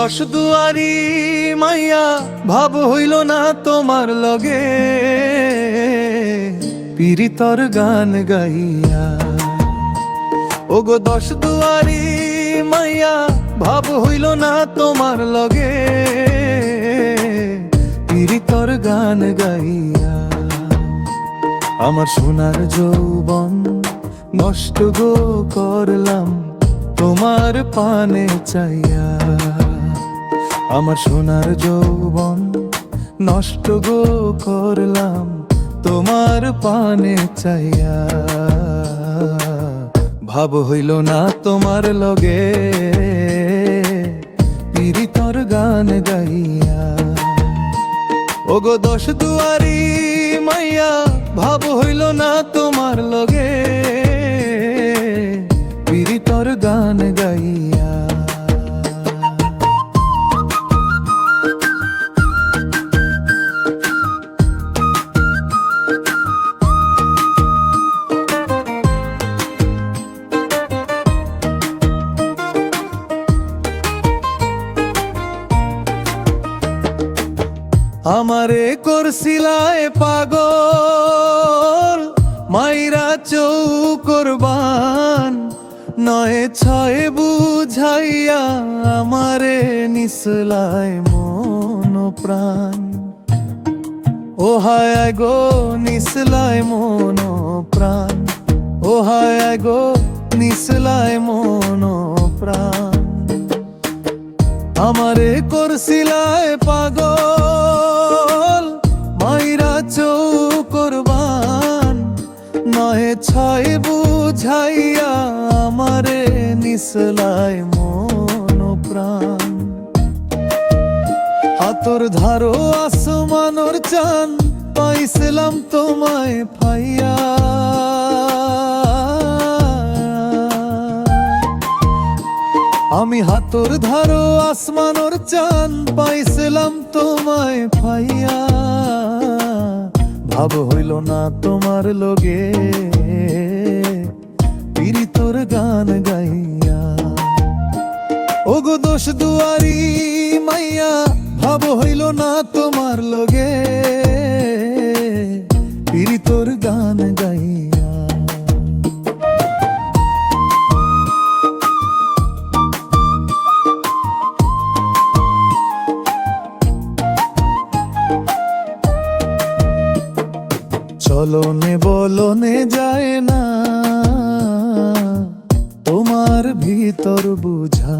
দশ দুয়ারি মাইয়া ভাব হইল না তোমার লগে পীড়িতর গান গাইয়া। ওগো দশ দুয়ারি মাইয়া ভাব হইল না তোমার লগে পীড়িতর গান গাইয়া। আমার সোনার যৌবন নষ্ট গো করলাম তোমার পানে চাইয়া। আমার সোনার যৌবন নষ্ট গো করলাম তোমার পানে চাইয়া। ভাব হইল না তোমার লগে পীড়িতর গান গাইয়া। ওগো দশ দুয়ারি মাইয়া ভাব হইল না তোমার লগে পীড়িতর গান গাইয়া। আমারে করছিলায় পাগল মাইরা চৌকরবান নয় ছয় বুঝাইয়া আমারে নিসলায় মন প্রাণ। ও হায় গো নিসলায় মন প্রাণ, ও হায় গো নিসলায় মন প্রাণ। আমারে করছিলায় পাগল মাইরা চৌকরবান নয় ছয় বুঝাইয়া আমারে নিসলায় মন প্রাণ। হাতর ধারো আসমানোর চান পাইছিলাম তোমায় পাইয়া। আমি হাতর ধারো আসমানোর চান পাইছিলাম তোমায় পাইয়া। ভাব হইল না তোমার লগে পীড়িতর গান গাইয়া। ওগো দশ দুয়ারি মাইয়া ভাব হইল না তোমার লগে পীড়িতর গান গাইয়া। চলনে বলনে যায় না তোমার ভিতর বুঝা।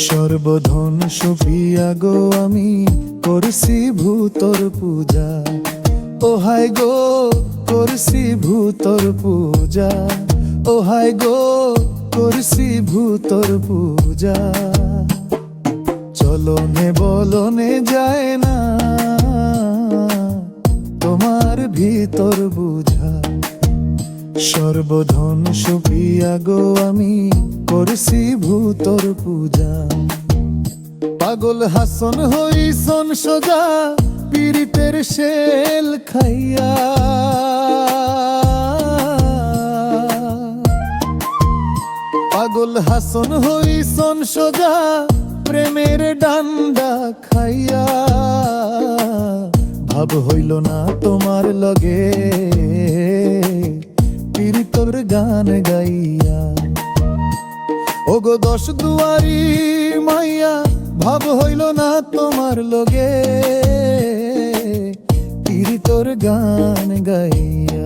সর্বধন সুফিয়া গো আমি করছি ভূতর পূজা। ও হায় গো করছি ভূতর পূজা, ও হায় গো করছি ভূতর পূজা। চলনে বলনে যায় না তোমার ভিতর বুঝা। সর্বধন সুফিয়া গো আমি করছি ভূতর পূজা। পাগল হাসন হইছন সোজা পীড়িতের শেল খাইয়া। পাগল হাসন হইছন সোজা প্রেমের ডান্ডা খাইয়া। ভাব হইল না তোমার লগে পীড়িতর গান গাইয়া। ওগো দশ দুয়ারি মাইয়া ভাব হইল না তোমার লগে পীড়িতর গান গাইয়া।